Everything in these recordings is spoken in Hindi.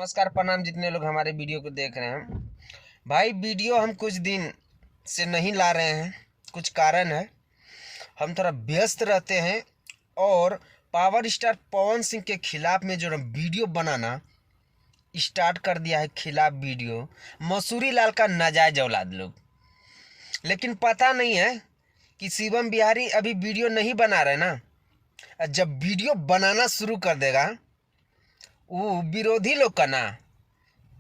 नमस्कार प्रणाम जितने लोग हमारे वीडियो को देख रहे हैं। भाई वीडियो हम कुछ दिन से नहीं ला रहे हैं, कुछ कारण है। हम थोड़ा व्यस्त रहते हैं और पावर स्टार पवन सिंह के खिलाफ में जो वीडियो बनाना स्टार्ट कर दिया है, खिलाफ वीडियो मसूरी लाल का नाजायज औलाद लोग। लेकिन पता नहीं है कि शिवम बिहारी अभी वीडियो नहीं बना रहे ना। जब वीडियो बनाना शुरू कर देगा वो विरोधी लोग का ना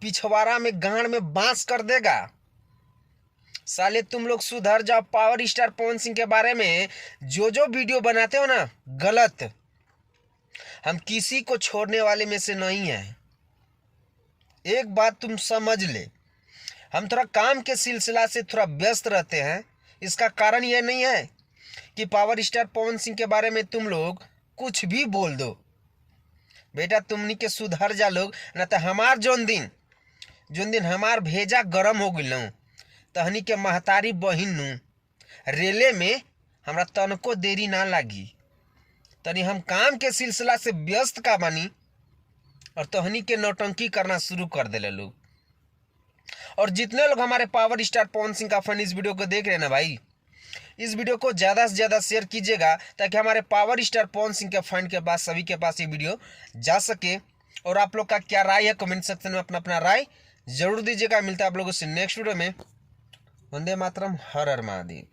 पिछवाड़ा में गांड में बांस कर देगा। साले तुम लोग सुधर जाओ। पावर स्टार पवन सिंह के बारे में जो वीडियो बनाते हो ना गलत, हम किसी को छोड़ने वाले में से नहीं है। एक बात तुम समझ ले, हम थोड़ा काम के सिलसिला से थोड़ा व्यस्त रहते हैं। इसका कारण यह नहीं है कि पावर स्टार पवन सिंह के बारे में तुम लोग कुछ भी बोल दो। बेटा तुमनी के सुधर जा लोग, न तो हमार जोन दिन हमार भेजा गरम हो गई तहनी के महतारी बहिन रेले में हमरा तनको देरी ना लागी। तनी हम काम के सिलसिला से व्यस्त का बानी और तहनी के नौटंकी करना शुरू कर देले लोग। और जितने लोग हमारे पावर स्टार पवन सिंह का फन इस वीडियो को देख रहे हैं ना भाई, इस वीडियो को ज़्यादा से ज़्यादा शेयर कीजिएगा ताकि हमारे पावर स्टार पवन सिंह के फंड के पास सभी के पास ये वीडियो जा सके। और आप लोग का क्या राय है कमेंट सेक्शन में अपना अपना राय जरूर दीजिएगा। मिलता है आप लोगों से नेक्स्ट वीडियो में। वंदे मातरम, हर हर महादेव।